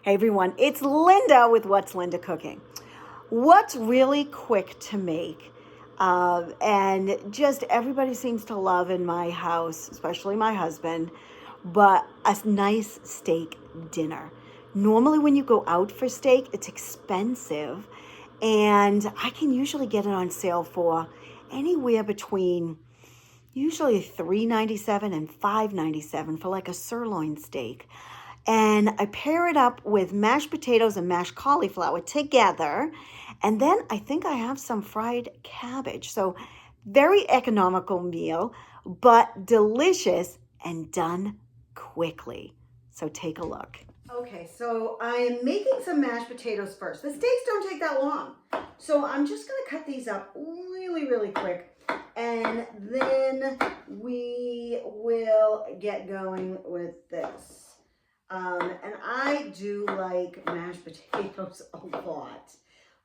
Hey everyone, it's Linda with What's Linda Cooking. What's really quick to make, and just everybody seems to love in my house, especially my husband, but a nice steak dinner. Normally, when you go out for steak, it's expensive, and I can usually get it on sale for anywhere between usually $3.97 and $5.97 for like a sirloin steak. And I pair it up with mashed potatoes and mashed cauliflower together. And then I think I have some fried cabbage. So very economical meal, but delicious and done quickly. So take a look. Okay, so I am making some mashed potatoes first. The steaks don't take that long. So I'm just gonna cut these up really, really quick. And then we will get going with this. And I do like mashed potatoes a lot.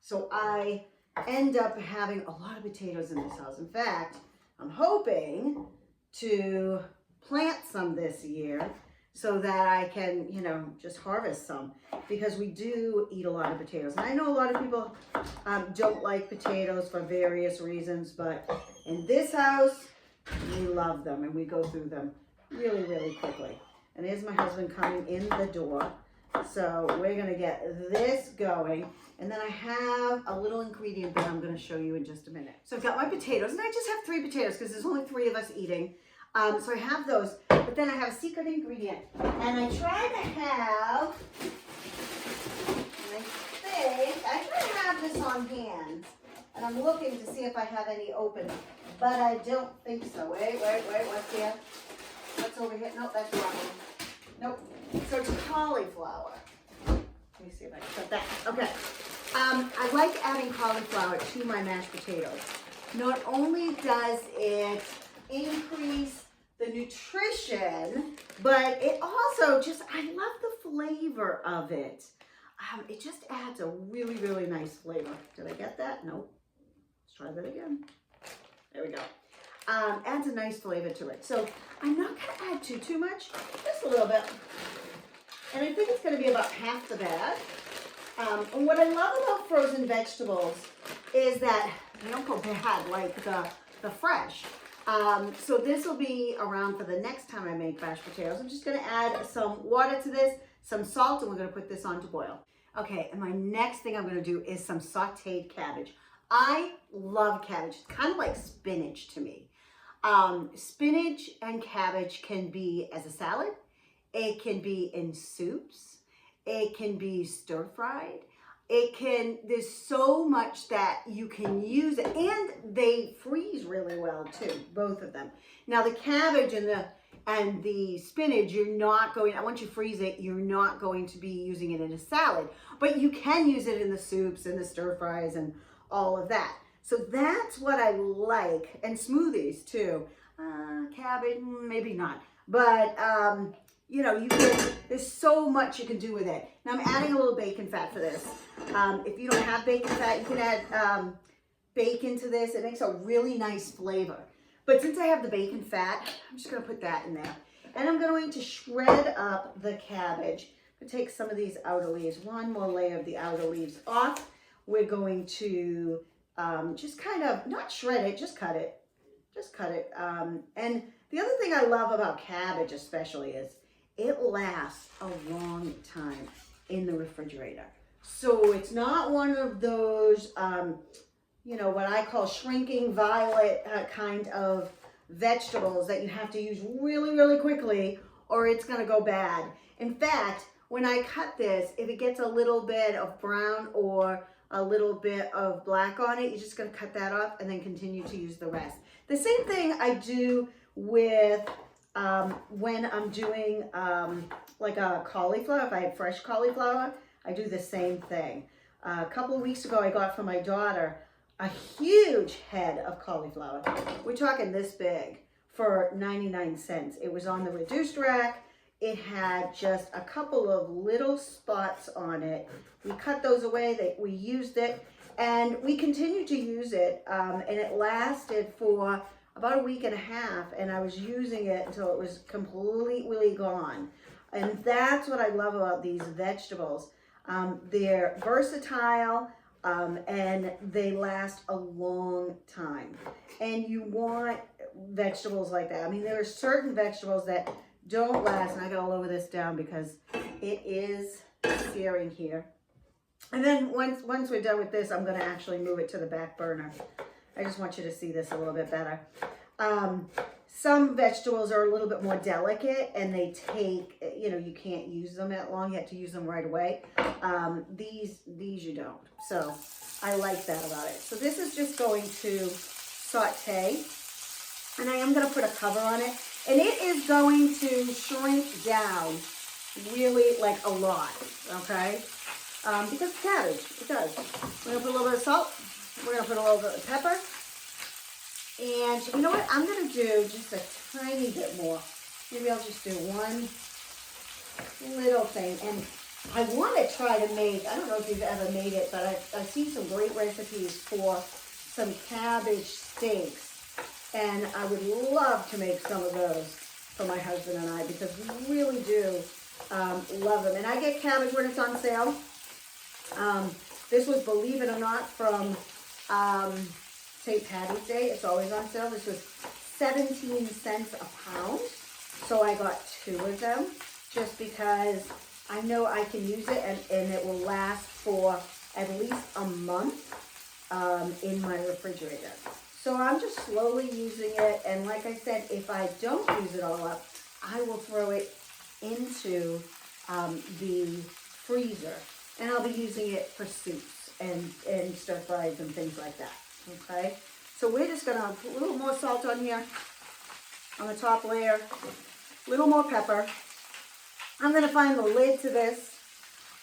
So I end up having a lot of potatoes in this house. In fact, I'm hoping to plant some this year so that I can, just harvest some, because we do eat a lot of potatoes. And I know a lot of people don't like potatoes for various reasons, but in this house, we love them and we go through them really, really quickly. And here's my husband coming in the door. So we're gonna get this going. And then I have a little ingredient that I'm gonna show you in just a minute. So I've got my potatoes, and I just have 3 potatoes because there's only 3 of us eating. So I have those, but then I have a secret ingredient. And I try to have, I try to have this on hand. And I'm looking to see if I have any open, but I don't think so. Wait, what's here? What's over here? Nope, that's wrong. Nope. So it's cauliflower. Let me see if I can put that. Okay. I like adding cauliflower to my mashed potatoes. Not only does it increase the nutrition, but it also I love the flavor of it. It just adds a really, really nice flavor. Did I get that? Nope. Let's try that again. There we go. Adds a nice flavor to it. So I'm not going to add too much, just a little bit. And I think it's going to be about half the bag. And what I love about frozen vegetables is that they don't go bad like the fresh. So this will be around for the next time I make mashed potatoes. I'm just going to add some water to this, some salt, and we're going to put this on to boil. Okay, and my next thing I'm going to do is some sauteed cabbage. I love cabbage. It's kind of like spinach to me. Spinach and cabbage can be as a salad. It can be in soups. It can be stir-fried. There's so much that you can use, and they freeze really well too, both of them. Now the cabbage and the spinach, once you freeze it, you're not going to be using it in a salad, but you can use it in the soups and the stir-fries and all of that. So that's what I like, and smoothies too. Cabbage, maybe not, but there's so much you can do with it. Now I'm adding a little bacon fat for this. If you don't have bacon fat, you can add bacon to this. It makes a really nice flavor. But since I have the bacon fat, I'm just gonna put that in there. And I'm going to shred up the cabbage. I'm gonna take some of these outer leaves, one more layer of the outer leaves off. We're going to just kind of, not shred it, just cut it. Just cut it. And the other thing I love about cabbage especially is it lasts a long time in the refrigerator. So it's not one of those, what I call shrinking violet kind of vegetables that you have to use really, really quickly or it's going to go bad. In fact, when I cut this, if it gets a little bit of brown or a little bit of black on it, you're just going to cut that off and then continue to use the rest. The same thing I do with when I'm doing like a cauliflower. If I have fresh cauliflower, I do the same thing. A couple of weeks ago, I got for my daughter a huge head of cauliflower. We're talking this big for 99 cents. It was on the reduced rack. It had just a couple of little spots on it. We cut those away, we used it, and we continued to use it, and it lasted for about a week and a half, and I was using it until it was completely gone. And that's what I love about these vegetables. They're versatile, and they last a long time. And you want vegetables like that. I mean, there are certain vegetables that don't last, and I gotta lower this down because it is searing here. And then once we're done with this, I'm gonna actually move it to the back burner. I just want you to see this a little bit better. Some vegetables are a little bit more delicate and they take, you can't use them that long. You have to use them right away. These you don't. So I like that about it. So this is just going to saute, and I am going to put a cover on it, and it is going to shrink down really like a lot, okay? Because cabbage, it does. We're going to put a little bit of salt. We're going to put a little bit of pepper. And you know what? I'm going to do just a tiny bit more. Maybe I'll just do one little thing. And I want to try to make, I don't know if you've ever made it, but I've seen some great recipes for some cabbage steaks. And I would love to make some of those for my husband and I, because we really do love them. And I get cabbage when it's on sale. This was, believe it or not, from St. Patty's Day. It's always on sale. This was 17 cents a pound. So I got 2 of them just because I know I can use it and it will last for at least a month in my refrigerator. So I'm just slowly using it. And like I said, if I don't use it all up, I will throw it into the freezer. And I'll be using it for soups and stir fries and things like that. Okay, so we're just gonna put a little more salt on here, on the top layer, a little more pepper. I'm gonna find the lid to this,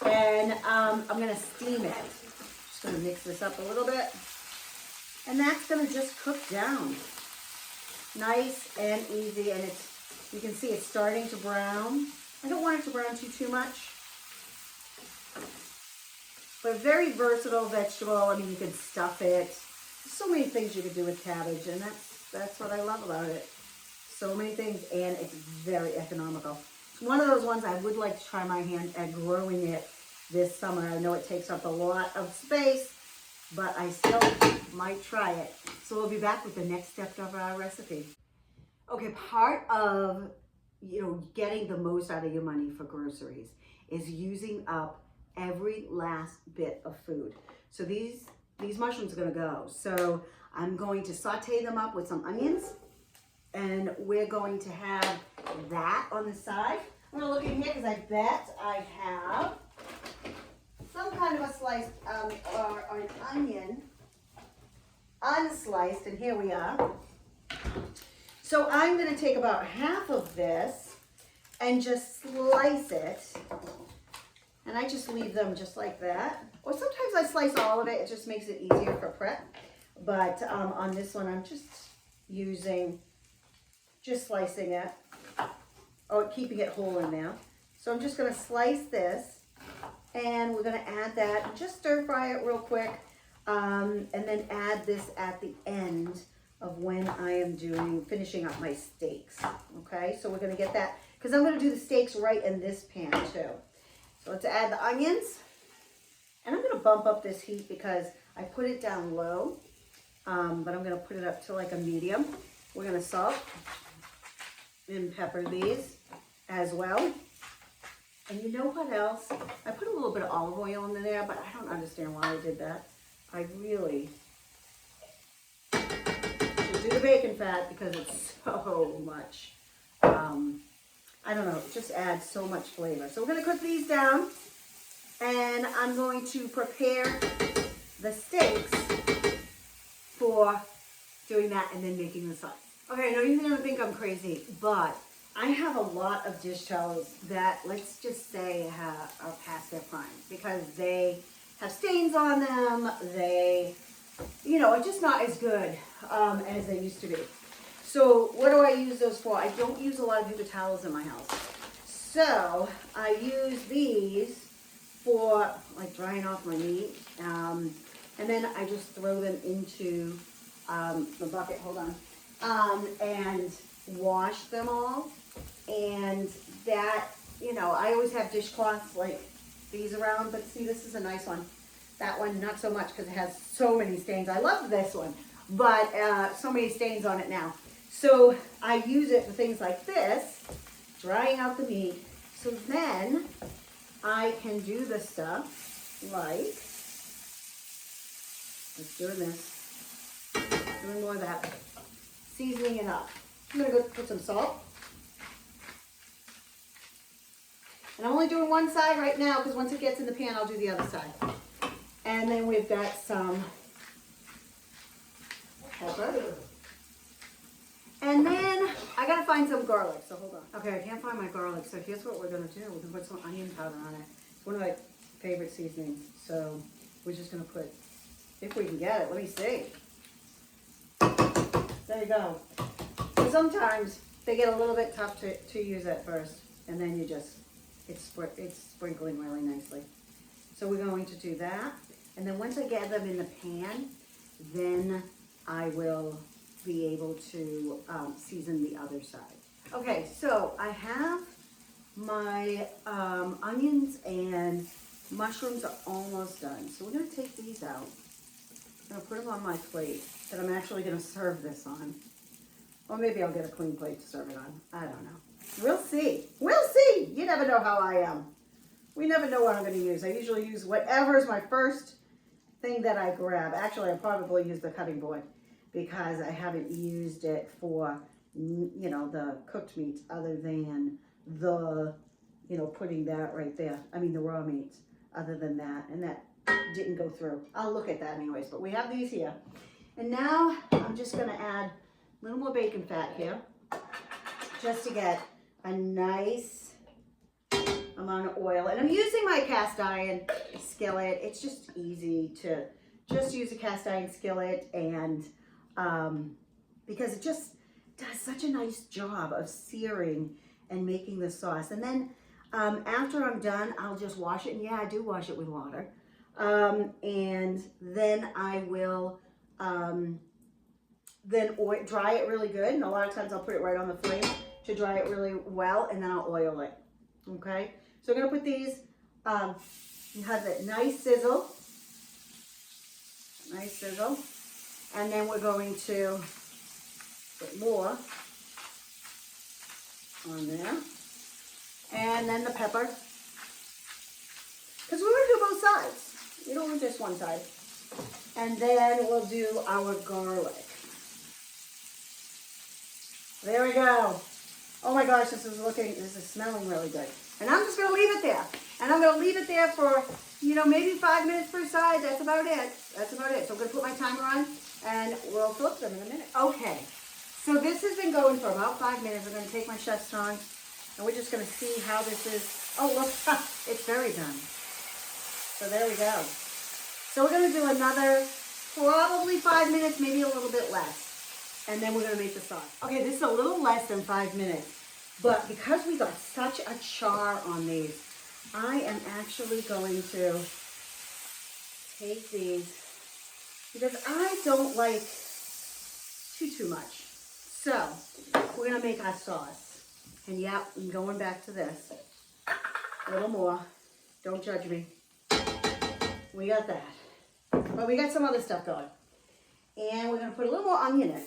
and I'm gonna steam it. Just gonna mix this up a little bit, and that's gonna just cook down, nice and easy. And you can see it's starting to brown. I don't want it to brown too much. But a very versatile vegetable. I mean, you can stuff it. So many things you could do with cabbage, and that's what I love about it. So many things, and it's very economical. It's one of those ones I would like to try my hand at growing it this summer. I know it takes up a lot of space, but I still might try it. So we'll be back with the next step of our recipe. Okay, part of getting the most out of your money for groceries is using up every last bit of food. So these mushrooms are gonna go. So I'm going to saute them up with some onions, and we're going to have that on the side. I'm gonna look in here because I bet I have some kind of a sliced or an onion unsliced, and here we are. So I'm gonna take about half of this and just slice it. And I just leave them just like that. Or sometimes I slice all of it. It just makes it easier for prep. But on this one, I'm just slicing it. Oh, keeping it whole in there. So I'm just going to slice this. And we're going to add that. And just stir fry it real quick. And then add this at the end of when I am finishing up my steaks. Okay, so we're going to get that. Because I'm going to do the steaks right in this pan too. So let's add the onions, and I'm going to bump up this heat because I put it down low, but I'm going to put it up to like a medium. We're going to salt and pepper these as well. And you know what else? I put a little bit of olive oil in there, but I don't understand why I did that. I really should do the bacon fat because it's so much. I don't know, it just adds so much flavor. So we're going to cook these down, and I'm going to prepare the steaks for doing that and then making the sauce. Okay, I know you're going to think I'm crazy, but I have a lot of dish towels that, let's just say, are past their prime because they have stains on them. They, are just not as good as they used to be. So what do I use those for? I don't use a lot of paper towels in my house. So I use these for like drying off my meat. And then I just throw them into the bucket, hold on, and wash them all. And that you know, I always have dishcloths like these around, but see, this is a nice one. That one, not so much because it has so many stains. I love this one, but so many stains on it now. So I use it for things like this, drying out the meat. So then I can do the stuff like, let's doing this, doing more of that, seasoning it up. I'm gonna go put some salt. And I'm only doing one side right now because once it gets in the pan, I'll do the other side. And then we've got some pepper. And then I gotta find some garlic, so hold on. Okay, I can't find my garlic, so here's what we're gonna do. We're gonna put some onion powder on it. It's one of my favorite seasonings, so we're just gonna put, if we can get it, let me see. There you go. So sometimes they get a little bit tough to use at first, and then you just, it's sprinkling really nicely. So we're going to do that. And then once I get them in the pan, then I will be able to season the other side. Okay, so I have my onions and mushrooms are almost done. So we're gonna take these out. I'm gonna put them on my plate that I'm actually gonna serve this on. Or maybe I'll get a clean plate to serve it on. I don't know. We'll see. We'll see. You never know how I am. We never know what I'm going to use. I usually use whatever is my first thing that I grab. Actually, I probably use the cutting board because I haven't used it for, you know, the cooked meats other than the, you know, putting that right there. I mean, the raw meats other than that. And that didn't go through. I'll look at that anyways. But we have these here. And now I'm just going to add a little more bacon fat here just to get a nice amount of oil. And I'm using my cast iron skillet. It's just easy to just use a cast iron skillet, and because it just does such a nice job of searing and making the sauce. And then after I'm done, I'll just wash it. And yeah, I do wash it with water. And then I will dry it really good. And a lot of times I'll put it right on the flame to dry it really well, and then I'll oil it. Okay, so I'm gonna put these, you have that nice sizzle, and then we're going to put more on there, and then the pepper, because we want to do both sides. You don't want just one side. And then we'll do our garlic. There we go. Oh my gosh, this is smelling really good. And I'm just gonna leave it there. And I'm gonna leave it there for, you know, maybe 5 minutes per side. That's about it. That's about it. So I'm gonna put my timer on and we'll flip them in a minute. Okay, so this has been going for about 5 minutes. I'm gonna take my chef's tongs and we're just gonna see how this is. Oh look, it's very done. So there we go. So we're gonna do another probably 5 minutes, maybe a little bit less. And then we're gonna make the sauce. Okay, this is a little less than 5 minutes, but because we got such a char on these, I am actually going to take these because I don't like too much. So we're gonna make our sauce. And yeah, I'm going back to this. A little more, don't judge me. We got that, but we got some other stuff going. And we're gonna put a little more onion in.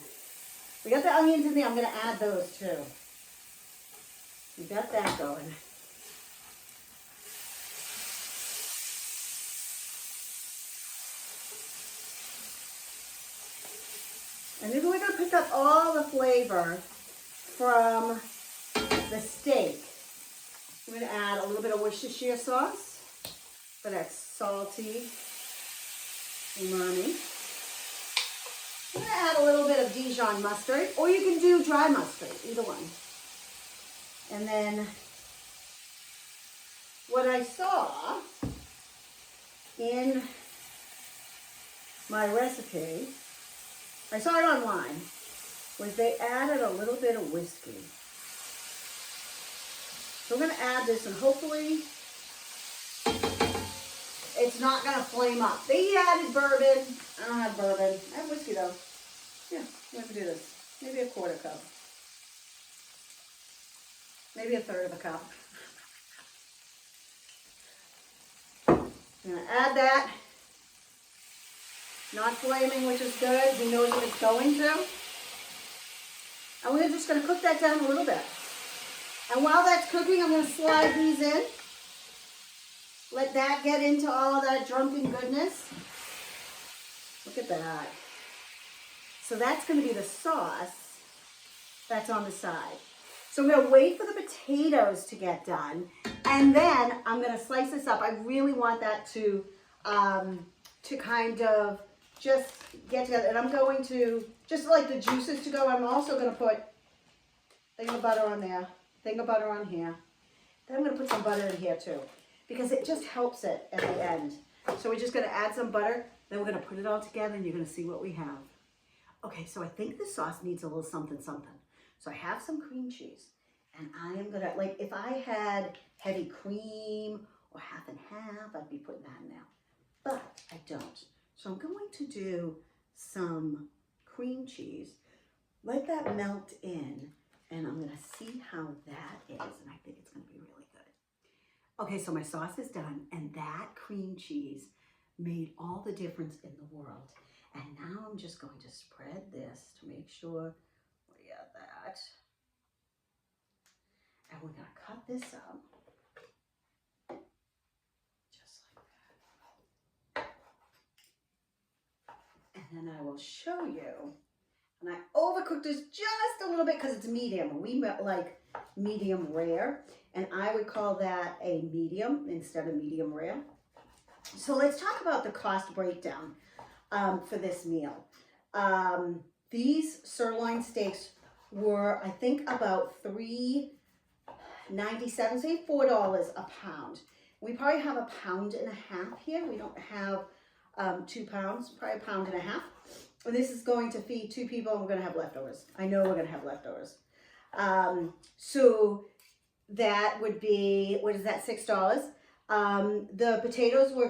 We got the onions in there. I'm going to add those too. We got that going. And then we're going to pick up all the flavor from the steak. I'm going to add a little bit of Worcestershire sauce for that salty umami. I'm going to add a little bit of Dijon mustard, or you can do dry mustard, either one. And then what I saw in my recipe, I saw it online, was they added a little bit of whiskey. So I'm going to add this, and hopefully it's not going to flame up. They added bourbon. I don't have bourbon. I have whiskey though. Yeah, we have to do this. Maybe a 1/4 cup. Maybe 1/3 of a cup. I'm gonna add that. Not flaming, which is good. He knows what it's going to. And we're just gonna cook that down a little bit. And while that's cooking, I'm gonna slide these in. Let that get into all of that drunken goodness. Look at that. So that's gonna be the sauce that's on the side. So I'm gonna wait for the potatoes to get done, and then I'm gonna slice this up. I really want that to kind of just get together. And I'm going to, just like the juices to go, I'm also gonna put a thing of butter on there, thing of butter on here. Then I'm gonna put some butter in here too, because it just helps it at the end. So we're just gonna add some butter, then we're gonna put it all together and you're gonna see what we have. Okay, so I think the sauce needs a little something, something. So I have some cream cheese, and I am gonna, like, if I had heavy cream or half and half, I'd be putting that in there, but I don't. So I'm going to do some cream cheese, let that melt in, and I'm gonna see how that is, and I think it's gonna be really good. Okay, so my sauce is done, and that cream cheese made all the difference in the world. And now I'm just going to spread this to make sure we got that. And we're gonna cut this up, just like that. And then I will show you, and I overcooked this just a little bit because it's medium. We like medium rare, and I would call that a medium instead of medium rare. So let's talk about the cost breakdown for this meal. These sirloin steaks were, I think, about $3.97, say $4 a pound. We probably have 1.5 pounds here. We don't have 2 pounds, probably 1.5 pounds. And this is going to feed 2 people, and we're gonna have leftovers. I know we're gonna have leftovers. So that would be, what is that, $6? The potatoes we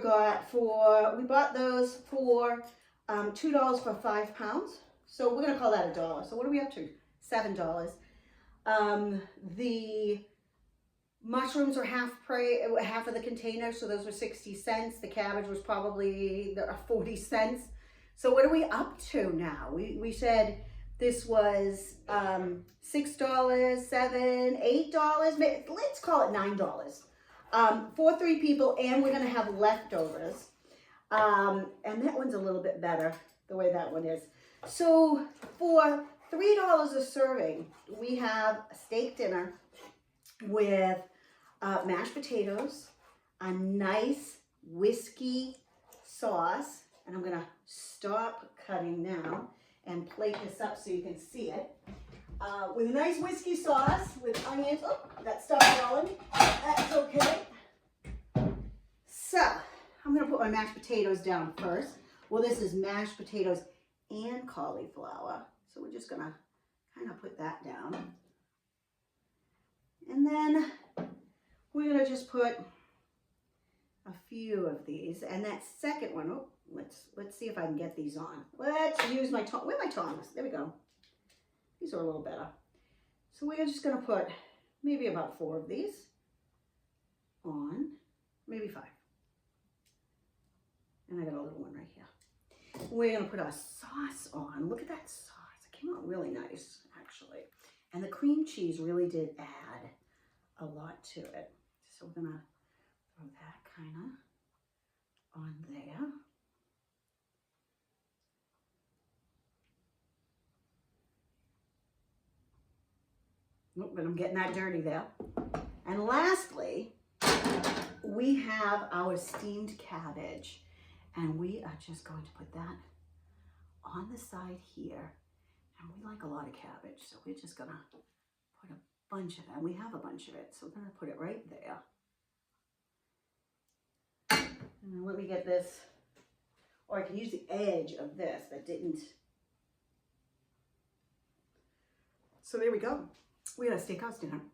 bought those for $2 for 5 pounds. So we're gonna call that $1. So what are we up to? $7. The mushrooms are half of the container, so those were 60 cents. The cabbage was probably 40 cents. So what are we up to now? We said this was $6, $7, $8, let's call it $9. For 3 people, and we're gonna have leftovers. And that one's a little bit better, the way that one is. So for $3 a serving, we have a steak dinner with mashed potatoes, a nice whiskey sauce, and I'm gonna stop cutting now and plate this up so you can see it. With a nice whiskey sauce with onions. Oh, that stopped rolling. That's okay. So I'm gonna put my mashed potatoes down first. Well, this is mashed potatoes and cauliflower. So we're just gonna kind of put that down. And then we're gonna just put a few of these. And that second one, oh, let's see if I can get these on. Let's use my tongs. Where are my tongs? There we go. These are a little better. So we're just gonna put maybe about 4 of these on, maybe 5. And I got a little one right here. We're gonna put our sauce on. Look at that sauce. It came out really nice, actually. And the cream cheese really did add a lot to it. So we're gonna throw that kind of on there. Nope, but I'm getting that dirty there. And lastly, we have our steamed cabbage. And we are just going to put that on the side here. And we like a lot of cabbage, so we're just gonna put a bunch of it. And we have a bunch of it, so we're gonna put it right there. And then let me get this, or I can use the edge of this that didn't. So there we go. We had a steakhouse dinner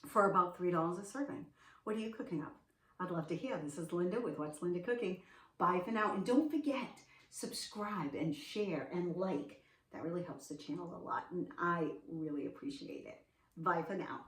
for about $3 a serving. What are you cooking up? I'd love to hear. This is Linda with What's Linda Cooking. Bye for now. And don't forget, subscribe and share and like. That really helps the channel a lot, and I really appreciate it. Bye for now.